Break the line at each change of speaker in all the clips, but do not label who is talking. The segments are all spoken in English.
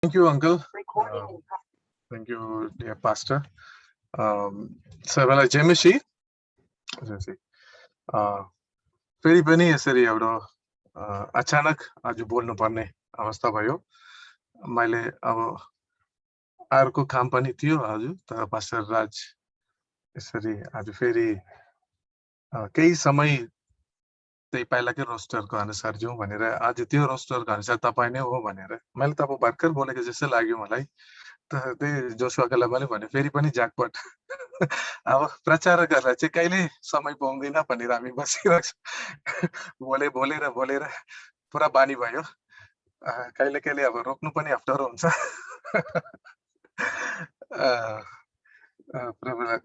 Thank you, Uncle. Thank you, dear Pastor. Sir मलाई जेमेसी फेरि पनि यसरी एउटा अचानक आज बोल्नुपर्ने अवस्था भयो। मैले अब अर्को काम पनि थियो आज, तर पास्टर राज यसरी आज फेरि केही समय त्यही पहिलाकै रोस्टरको अनुसार जाउँ भनेर आज त्यो रोस्टरको अनुसार तपाईँ नै हो भनेर मैले त अब भर्खर बोलेको जस्तो लाग्यो मलाई। त्यही जोसुवालाई मैले भने फेरि पनि ज्याकपट अब प्रचारकहरूलाई चाहिँ कहिले समय पाउँदैन भनेर हामी बसिरहेको छौँ। बोलेर पुरा बानी भयो। कहिले कहिले अब रोक्नु पनि अप्ठ्यारो हुन्छ।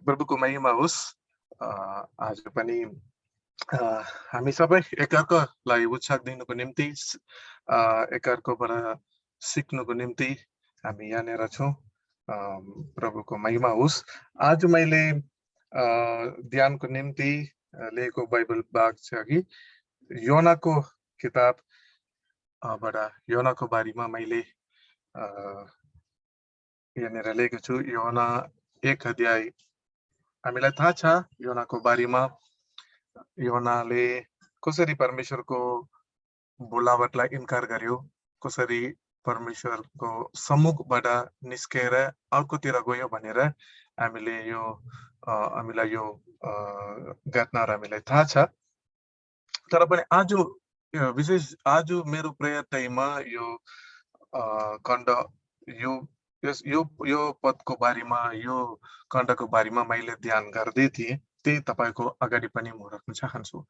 प्रभुको महिमा होस्। आज पनि हामी सबै एकअर्कालाई उत्साह दिनुको निम्ति एकअर्काबाट सिक्नुको निम्ति हामी यहाँनिर छौँ। प्रभुको महिमा होस्। आज मैले ध्यानको निम्ति लिएको बाइबल भाग छ कि योनाको किताबबाट योनाको बारेमा मैले यहाँनिर लिएको छु। योना 1 अध्याय। हामीलाई थाहा छ योनाको बारेमा योनाले कसरी परमेश्वरको बोलावटलाई इन्कार गर्यो, कसरी परमेश्वरको सम्मुखबाट निस्केर अर्कोतिर गयो भनेर हामीलाई यो घटनाहरू हामीलाई थाहा छ। तर पनि आज विशेष आज मेरो प्रेयर टाइममा यो खण्ड यो पदको बारेमा यो खण्डको बारेमा मैले ध्यान गर्दै थिएँ। त्यही तपाईको अगाडि पनि म राख्न चाहन्छु।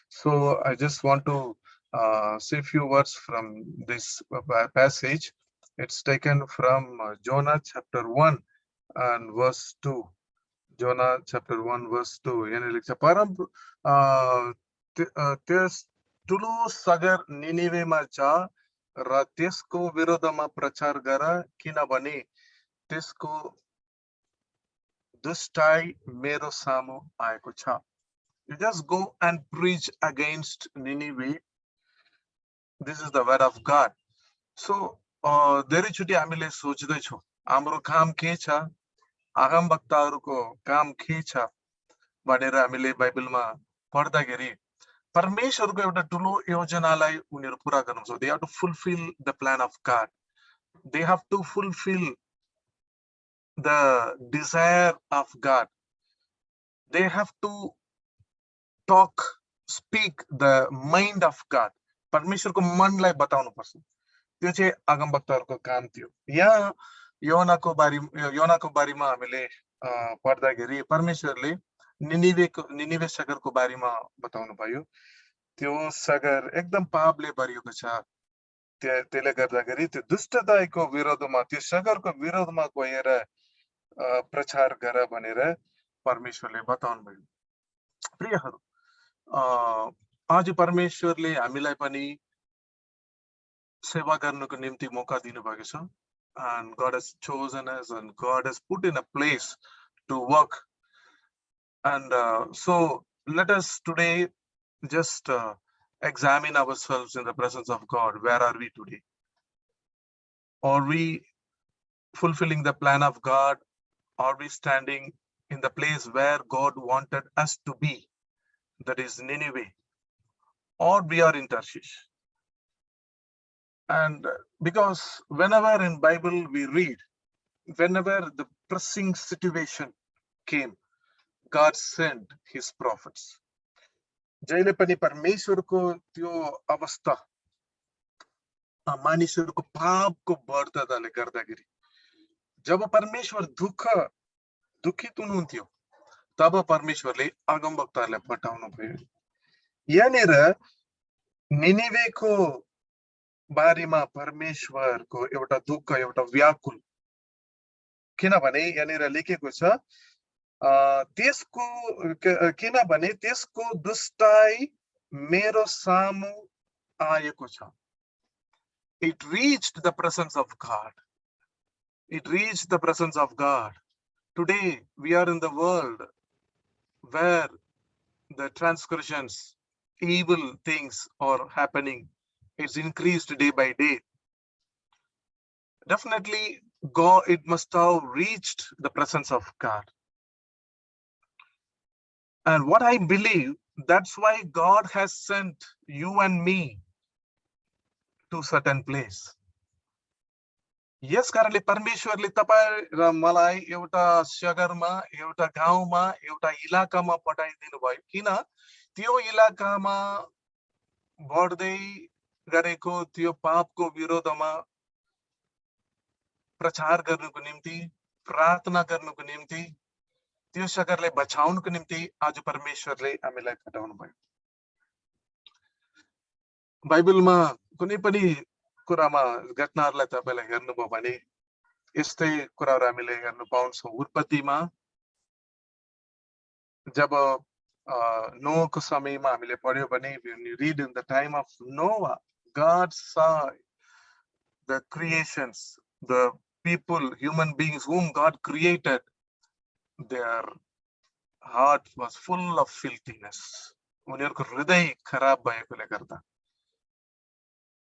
So I just want to say a few words from this passage. It's taken from Jonah chapter 1 and verse 2. Jonah chapter 1 verse 2. यहाँ लेख्छ परम त्यस ठुलो सागर निनिवेमा जा र त्यसको विरोधमा प्रचार गर, किनभने त्यसको दुष्टाइ मेरो सामु आएको छ। You just go and preach against Nineveh. This is the word of God. So धेरैचोटि हामीले सोच्दैछौँ हाम्रो काम के छ, अगमवक्ताहरूको काम के छ भनेर हामीले बाइबलमा पढ्दाखेरि परमेश्वरको एउटा ठुलो योजनालाई उनीहरू पुरा गर्न सक्छ। They have to fulfill the plan of God. They have to fulfill the desire of God. They have to speak the mind of God. परमेश्वरको मनलाई बताउनु पर्छ। त्यो चाहिँ अगमवक्ताहरूको काम थियो। यहाँ योनाको बारेमा हामीले पढ्दाखेरि परमेश्वरले निनिवे सागरको बारेमा बताउनु भयो। त्यो सागर एकदम पापले भरिएको छ। त्यसले गर्दाखेरि त्यो दुष्टताको विरोधमा त्यो सागरको विरोधमा गएर प्रचार गर भनेर परमेश्वरले बताउनु भयो। प्रियहरू, आज परमेश्वरले हामीलाई पनि सेवा गर्नको निम्ति मौका दिनुभएको छ। And God has chosen us and God has put in a place to work. And so let us today just examine ourselves in the presence of God. Where are we today? Are we fulfilling the plan of God? Are we standing in the place where God wanted us to be? That is Nineveh. Or we are in Tarshish. And because whenever in Bible we read, whenever the pressing situation came, God sent his prophets. जहिले पनि परमेश्वरको त्यो अवस्था मानिसहरूको पापको बढ्ताले गर्दाखेरि जब परमेश्वर दुखित हुनुहुन्थ्यो तब परमेश्वरले अगमवक्ताहरूलाई पठाउनु भयो। यहाँनिर निनिवेको बारेमा परमेश्वरको एउटा दुःख, एउटा व्याकुल, किनभने यहाँनिर लेखेको छ किनभने त्यसको दुष्टाइ मेरो सामु आएको छ। It reached the presence of God. It reached the presence of God. Today we are in the world where the transgressions, evil things are happening. It's increased day by day. definitely God, it must have reached the presence of God. And what I believe, that's why God has sent you and me to certain place. Yes कारणले परमेश्वरले तपाईँ र मलाई एउटा शहरमा, एउटा गाउँमा, एउटा इलाकामा पठाइदिनु भयो। किन? त्यो इलाकामा बढ्दै गरेको त्यो पापको विरोधमा प्रचार गर्नुको निम्ति, प्रार्थना गर्नुको निम्ति, त्यो शहरलाई बचाउनुको निम्ति आज परमेश्वरले हामीलाई पठाउनु भयो। बाइबलमा कुनै पनि कुरामा घटनाहरूलाई तपाईले हेर्नुभयो भने यस्तै कुराहरू हामीले हेर्न पाउँछौँ। उत्पत्तिमा जब नोहको समयमा हामीले पढ्यो भने, when you read in the time of Noah, God saw the creations, the people, human beings whom God created, their heart was full of filthiness. उनीहरूको हृदय खराब भएकोले गर्दा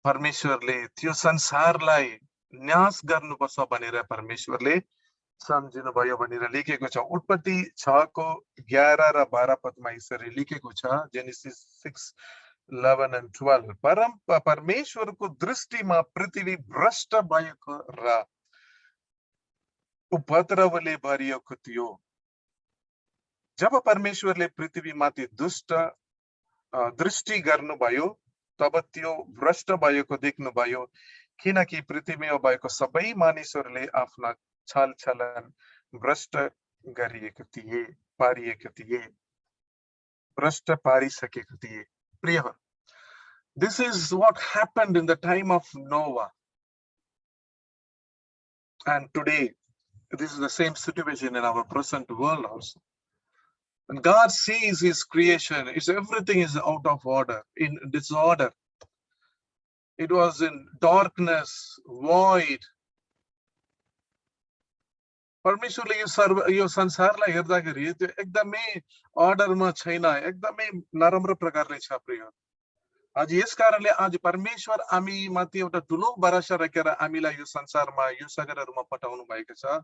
परमेश्वरले त्यो संसारलाई न्यास गर्नुपर्छ भनेर परमेश्वरले सम्झिनु भयो भनेर लेखेको छ। उत्पत्ति 6 को 11 र 12 पदमा यसरी लेखेको छ, जेनेसिस 6:11 and 12। परमेश्वरको दृष्टिमा पृथ्वी भ्रष्ट भएको र उपद्रवले भरिएको थियो। जब परमेश्वरले पृथ्वीमाथि दुष्ट दृष्टि गर्नुभयो, तब त्यो भ्रष्ट भएको देख्नुभयो, किनकि पृथ्वीमा भएको सबै मानिसहरूले आफ्ना छलछलन भ्रष्ट गरिएको थिए, पारिएको थिए, भ्रष्ट पारिसकेको थिए। प्रिय, this is what happened in the time of Noah, and today this is the same situation in our present world also. And God sees his creation, everything is out of order, in disorder. It was in darkness, void. परमेश्वरले यो संसारलाई हेर्दाखेरि त्यो एकदमै अर्डरमा छैन, एकदमै नराम्रो प्रकारले छ। प्रिय, आज यस कारणले आज परमेश्वर हामी माथि एउटा ठुलो भरोसा राखेर हामीलाई यो संसारमा, यो सागरहरुमा पठाउनु भएको छ।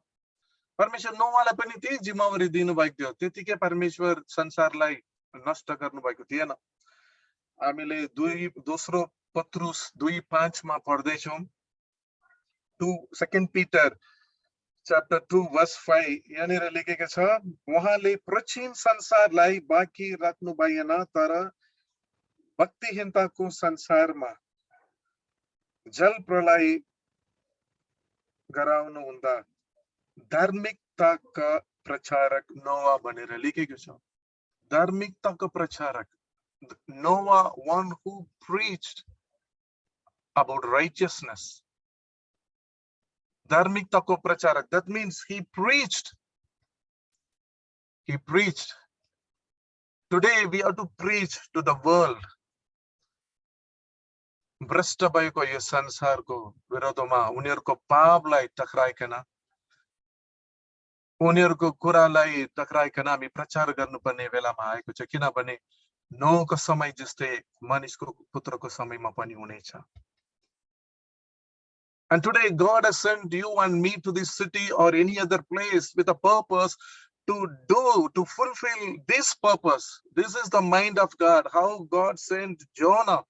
परमेश्वर नोआलाई पनि त्यही जिम्मेवारी दिनु भएको थियो, त्यतिकै परमेश्वर संसारलाई नष्ट गर्नु भएको थिएन। हामीले दोस्रो पत्रुस 2:5 मा पढ्दै छौं। 2 Peter chapter 2 verse 5 यहाँनिर लेखेको छ, उहाँले प्राचीन संसारलाई बाँकी राख्नु भएन, तर भक्तिहीनताको संसारमा जल प्रलय गराउनु हुँदा धार्मिकताका प्रचारक नोआ भनेर लेखेको छ। धार्मिकताको प्रचारक, Noah, one who preached about righteousness. Dharmiktako pracharak, that means he preached. He preached. Today we have to preach to the world. भ्रष्ट भएको यो संसारको विरोधमा उनीहरूको पापलाई टक्राइकन, उनीहरूको कुरालाई टक्राइकन हामी प्रचार गर्नुपर्ने बेलामा आएको छ। किनभने नोहको समय जस्तै मानिसको पुत्रको समयमा पनि हुनेछ। And today God has sent you and me to this city or any other place with a purpose to fulfill this purpose. This is the mind of God, how God sent Jonah,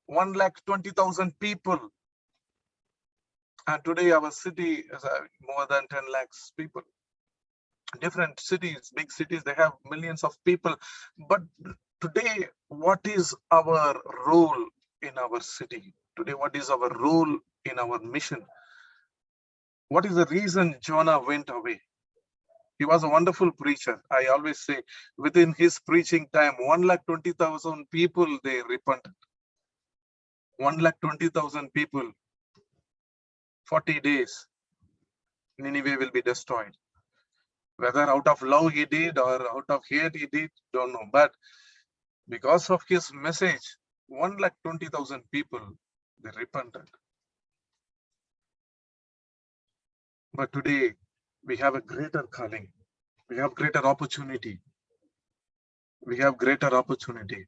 120,000 people. And today our city is more than 10 lakhs people. Different cities, big cities, they have millions of people. But today, what is our role in our city? Today, what is our role in our mission? What is the reason Jonah went away? He was a wonderful preacher. I always say, within his preaching time, 120,000 people, they repented. 120,000 people, 40 days, Nineveh will be destroyed. Whether out of love he did or out of hate he did, don't know. But because of his message, 120,000 people, they repented. But today, we have a greater calling. We have greater opportunity. We have greater opportunity.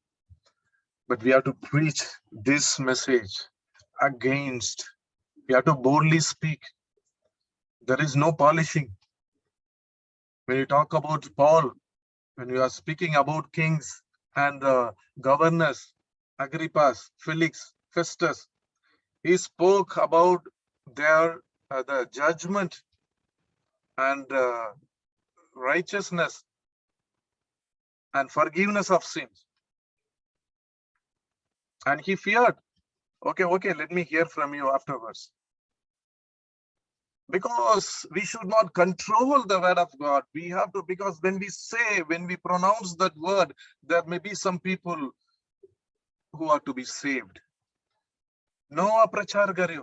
But we have to preach this message against You have to boldly speak. There is no polishing. When you talk about Paul, when you are speaking about kings and governors, Agrippas, Felix, Festus, he spoke about their the judgment and righteousness and forgiveness of sins. And he feared. Okay, let me hear from you afterwards. Because we should not control the word of God. We have to, because when we pronounce that word, there may be some people who are to be saved. No प्रचार गर्यो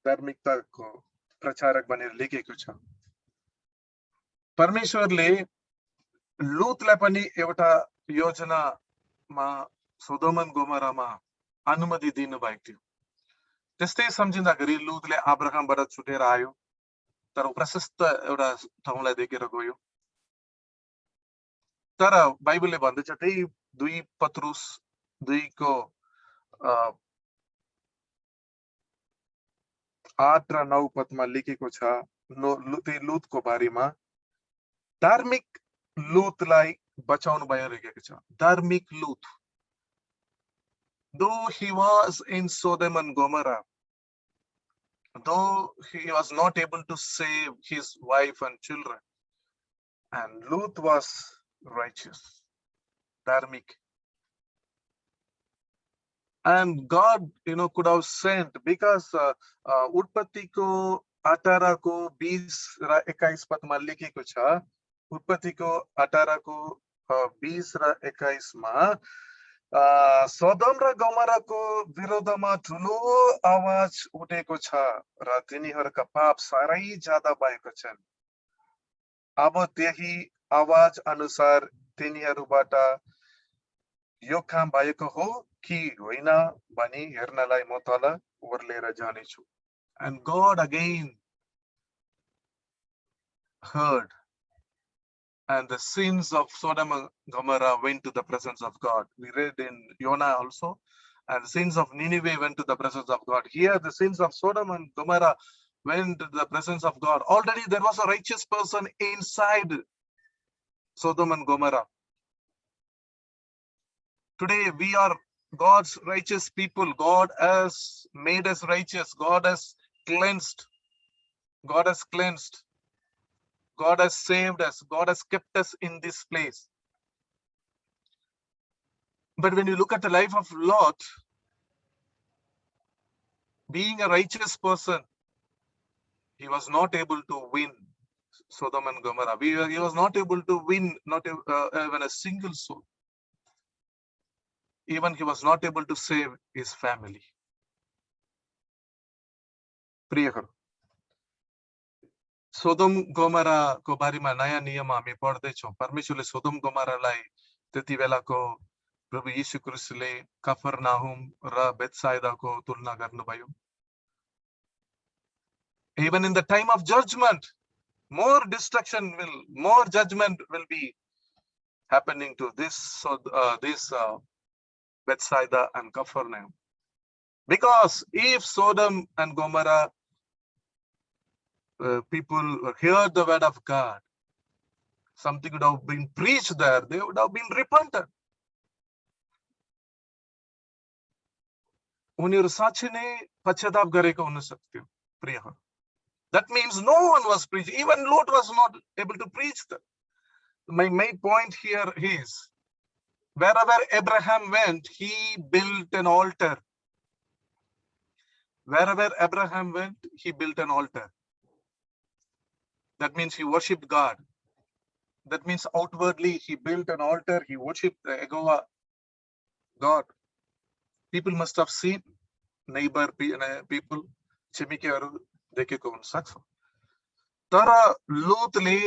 धार्मिकताको प्रचारक बनेर लेखेको छ परमेश्वरले लुतलाई पनि एउटा योजनामा सोदोम गोमरामा अनुमति दिनु भएको थियो त्यस्तै सम्झिँदाखेरि लुतले अब्राहमबाट छुटेर आयो तर प्रशस्त एउटा ठाउँलाई देखेर गयो तर बाइबलले भन्दछ त्यही 2 पत्रुस 2 को 8 र 9 पदमा लेखेको छ लुतको बारेमा धार्मिक लुतलाई बचाउनु भयो लेखेको छ धार्मिक Lot though he was in Sodom and Gomorrah though he was not able to save his wife and children and Lut was righteous dharmic and God could have sent because उत्पत्ति को 18 को 20 र 21 पदमा लेखेको छ उत्पत्ति को 18 को 20 र 21 मा सोदोम र गोमराको विरोधमा ठुलो आवाज उठेको छ र तिनीहरूका पाप सारै ज्यादा भएको छन् अब त्यही आवाज अनुसार तिनीहरूबाट यो काम भएको हो कि होइन भनी हेर्नलाई म तल ओर्लेर जानेछु and God again heard and the sins of Sodom and Gomorrah went to the presence of God. We read in Jonah also, and the sins of Nineveh went to the presence of God. Here, the sins of Sodom and Gomorrah went to the presence of God. Already there was a righteous person inside Sodom and Gomorrah. Today, we are God's righteous people. God has made us righteous. God has cleansed. God has cleansed. God has saved us. God has kept us in this place. But when you look at the life of Lot, being a righteous person, he was not able to win Sodom and Gomorrah. He was not able to win not even a single soul. Even he was not able to save his family. प्रियहरू सोदोम Gomra को बारेमा नयाँ नियम हामी पढ्दैछौँ परमेश्वरले सोदोम गोमरालाई त्यति बेलाको प्रभु येशू क्रिस्टले कफरनाहुम र बेथसाइदाको तुलना गर्नुभयो even in the time of judgment more judgment will be happening to this Bethsaida and Capernaum because if Sodom and Gomorrah people heard the word of God, something would have been preached there, they would have been repentant. उनीहरु साँच्चै नै पश्चाताप गरेको हुन सक्थ्यो प्रियहरू that means no one was preaching, even Lot was not able to preach that. My main point here is wherever Abraham went, he built an altar. Wherever Abraham went, he built an altar. That means he worshipped God. That means outwardly he built an altar, he worshipped the God. People must have seen neighbor people, छिमेकीहरु देखेको हुन सक्छ तर लोतले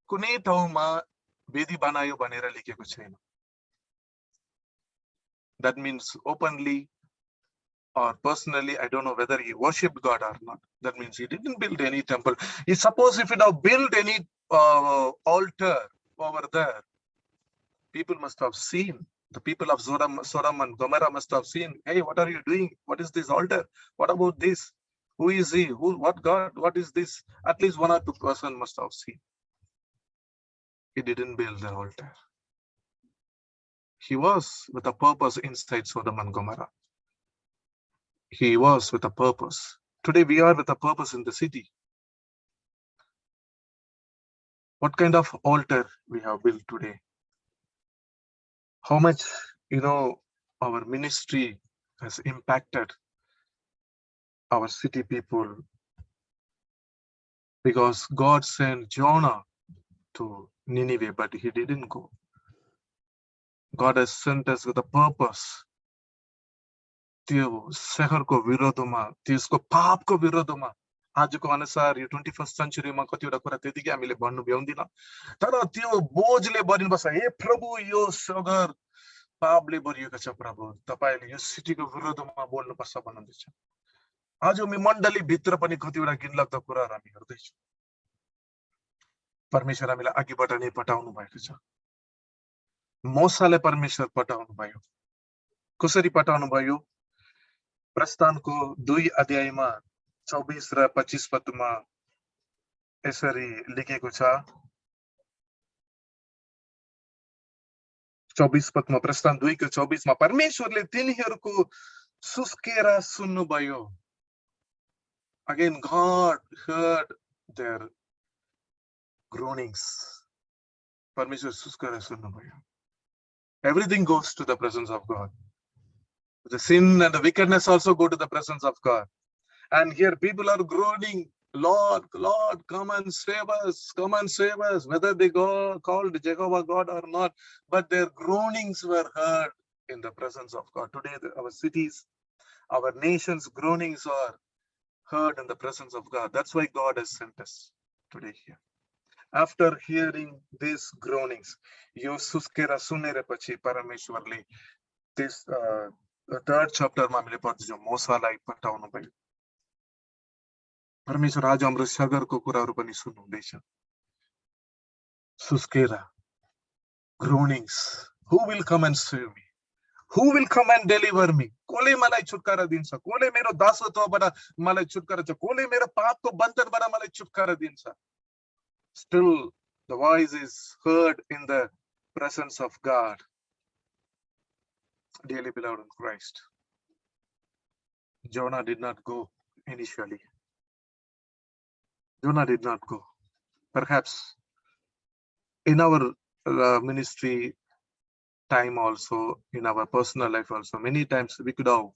कुनै ठाउँमा वेदी बनायो भनेर लेखेको छैन. That means openly or personally, I don't know whether he worshipped God or not. That means he didn't build any temple. Suppose if he now built any altar over there, people must have seen The people of Sodom and Gomorrah must have seen, hey, what are you doing? What is this altar? What about this? Who is he? What God? What is this? At least 1 or 2 person must have seen. He didn't build the altar. He was with a purpose inside Sodom and Gomorrah. He was with a purpose. Today we are with a purpose in the city. What kind of altar we have built today? How much, our ministry has impacted our city people, because God sent Jonah to Nineveh, but he didn't go. God has sent us with a purpose. त्यो शहरको विरोधमा, त्यसको पापको विरोधमा आजको अनुसार यो 21st सेन्चुरीमा कतिवटा कुरा त्यतिकै हामीले भन्नु भ्याउँदिन, तर त्यो बोझले भरिनुपर्छ। हे प्रभु, यो सहर पापले भरिएको छ प्रभु, तपाईले यो सिटीको विरोधमा बोल्नुपर्छ भन्नुहुँदैछ। आज हामी मण्डली भित्र पनि कतिवटा घिनलाग्दो कुराहरू हामी हेर्दैछौँ। परमेश्वर हामीलाई अघिबाट नै पठाउनु भएको छ। मोसाले परमेश्वर पठाउनु भयो। कसरी पठाउनु भयो? प्रस्थानको 2 अध्यायमा 24 र 25 पदमा यसरी लेखेको छ। 24 पदमा, प्रस्थान 2 को 24 मा परमेश्वरले तिनीहरूको सुस्केर सुन्नुभयो। Again, God heard their groanings. परमेश्वर सुस्केर सुन्नुभयो। Everything goes to the presence of God. The sin and the wickedness also go to the presence of God. And here people are groaning, Lord, Lord, come and save us, come and save us, whether they called Jehovah God or not, but their groanings were heard in the presence of God. Today, our cities, our nations' groanings are heard in the presence of God. That's why God has sent us today here. After hearing these groanings, यो सुस्केर सुनेपछि परमेश्वरले this 3rd chapter मा हामीले पढ्छौँ, मोसालाई पठाउनु भयो। परमेश्वर आज हाम्रो सगरको कुराहरू पनि सुन्नुहुँदैछ। Suskera, groanings, who will come and save me? Who will come and deliver me? कसले मलाई छुटकारा दिन्छ? कसले मेरो दासत्वबाट मलाई छुटकारा दिन्छ? कसले मेरो पापको बन्धनबाट मलाई छुटकारा दिन्छ? Still, the voice is heard in the presence of God. Dearly beloved in Christ, Jonah did not go initially. Jonah did not go. Perhaps in our ministry time also, in our personal life also, many times we could have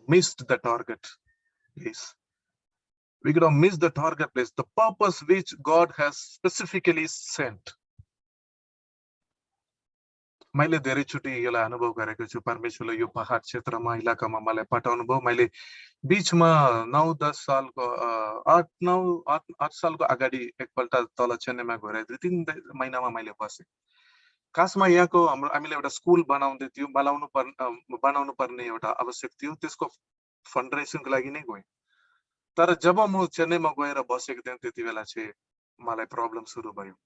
missed the target place. We could have missed the target place, the purpose which God has specifically sent. मैले धेरैचोटि यसलाई अनुभव गरेको छु। परमेश्वरले यो पहाड क्षेत्रमा, इलाकामा मलाई पठाउनु भयो। मैले बीचमा 9-10 सालको 8 सालको अगाडि एकपल्ट तल चेन्नईमा गएर 2-3 महिनामा मैले बसेँ। खासमा यहाँको हामीले एउटा स्कुल बनाउँदै थियो, बनाउनु पर्ने एउटा आवश्यक थियो, त्यसको फन्डरेसिङको लागि नै गएँ। तर जब म चेन्नईमा गएर बसेको थिएँ त्यति बेला चाहिँ मलाई प्रब्लम सुरु भयो।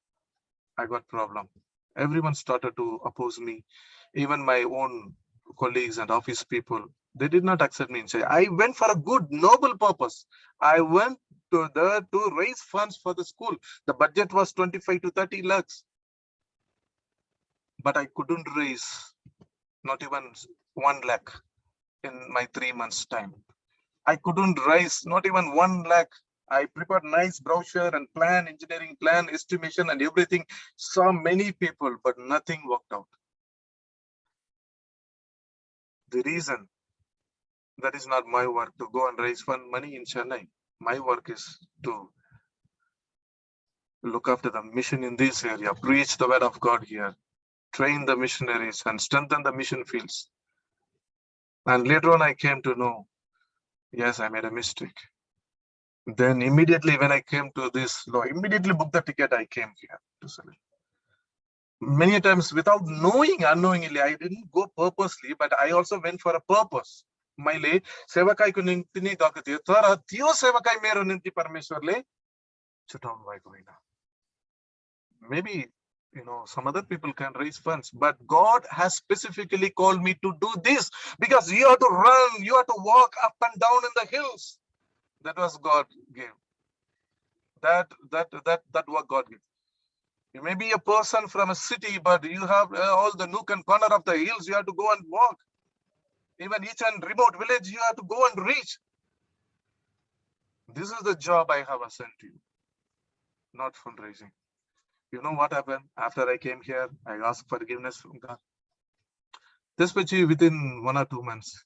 I got problem. Everyone started to oppose me. Even my own colleagues and office people, they did not accept me inside. I went for a good, noble purpose. I went to raise funds for the school. The budget was 25 to 30 lakhs. But I couldn't raise not even 1 lakh in my 3 months' time. I couldn't raise not even 1 lakh. I prepared nice brochure and plan, engineering plan, estimation and everything. Saw many people, but nothing worked out. The reason, that is not my work to go and raise fund money in Chennai. My work is to look after the mission in this area, preach the word of God here, train the missionaries and strengthen the mission fields. And later on I came to know, yes, I made a mistake. Then immediately when I came to this law, immediately booked the ticket, I came here to Salil. Many times without knowing, unknowingly, I didn't go purposely, but I also went for a purpose. मैले सेवकाईको निम्ति नै गएको थिएँ, तर त्यो सेवकाई मेरो निम्ति परमेश्वरले छुटाउनु भएको होइन। Maybe some other people can raise funds, but God has specifically called me to do this because you have to run, you have to walk up and down in the hills. That was God gave. That what God gave. You may be a person from a city, but you have all the nook and corner of the hills. You have to go and walk. Even each and remote village, you have to go and reach. This is the job I have assigned to you, not fundraising. You know what happened after I came here? I asked forgiveness from God. Especially within 1 or 2 months,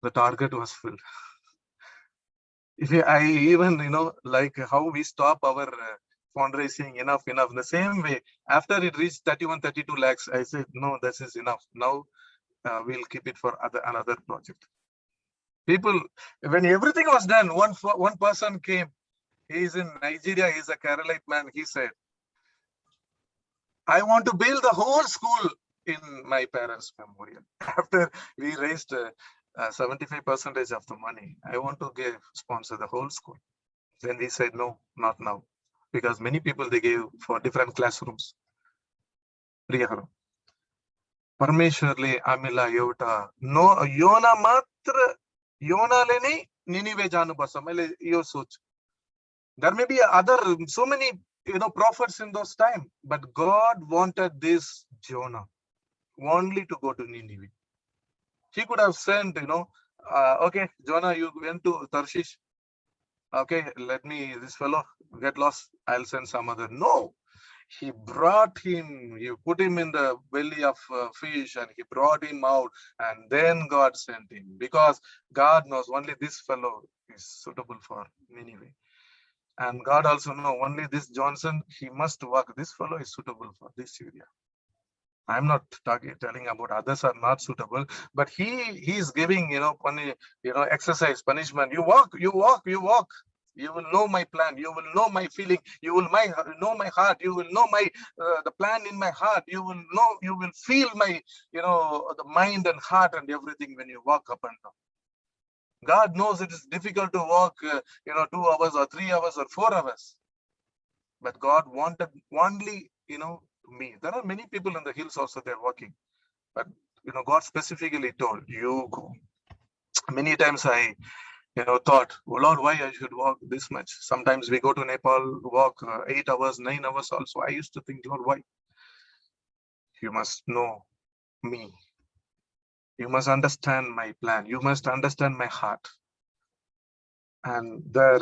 the target was filled. I even, like how we stop our fundraising enough. The same way, after it reached 31, 32 lakhs, I said, no, this is enough. Now we'll keep it for another project. People, when everything was done, one person came. He's in Nigeria. He's a Keralite man. He said, I want to build the whole school in my parents' memorial. After we raised 75% of the money, I want to sponsor the whole school. Then we said, no, not now. Because many people, they gave for different classrooms. Parmeshwarle Amila Yota. No, Yona Matra, Yona Leni, Ninive Janubasa, your such. There may be so many, prophets in those times, but God wanted this Jonah only to go to Nineveh. He could have sent, okay, Jonah, you went to Tarshish. Okay, this fellow get lost. I'll send some other. No, he brought him, you put him in the belly of fish and he brought him out, and then God sent him, because God knows only this fellow is suitable for Nineveh. And God also knows only this Johnson, he must work. This fellow is suitable for this area. I'm not telling about others are not suitable, but he is giving, exercise, punishment. You walk. You will know my plan. You will know my feeling. You will know my heart. You will know my the plan in my heart. You will know. You will feel my, the mind and heart and everything when you walk up and down. God knows it is difficult to walk, 2 hours or 3 hours or 4 hours. But God wanted only, me. There are many people in the hills also, they're walking. But, God specifically told, you go. Many times I, thought, oh Lord, why I should walk this much? Sometimes we go to Nepal, walk 8 hours, 9 hours also. I used to think, Lord, why? You must know me. You must understand my plan. You must understand my heart. And there,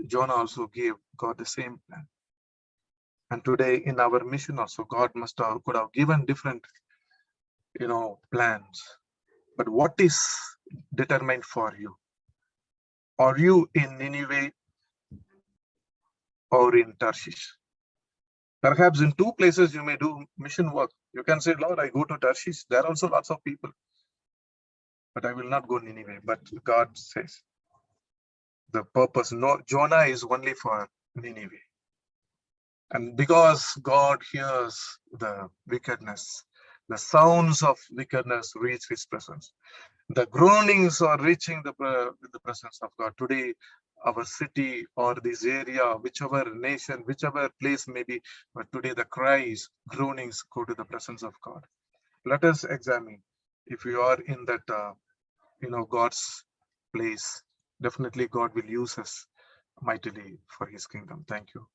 Jonah also gave God the same plan. And today in our mission also, God could have given different, plans. But what is determined for you? Are you in Nineveh or in Tarshish? Perhaps in 2 places you may do mission work. You can say, Lord, I go to Tarshish. There are also lots of people. But I will not go Nineveh. But God says, the purpose, no, Jonah is only for Nineveh. And because God hears the wickedness, the sounds of wickedness reach his presence. The groanings are reaching the presence of God. Today, our city or this area, whichever nation, whichever place may be, but today the cries, groanings go to the presence of God. Let us examine if we are in that, God's place. Definitely God will use us mightily for his kingdom. Thank you.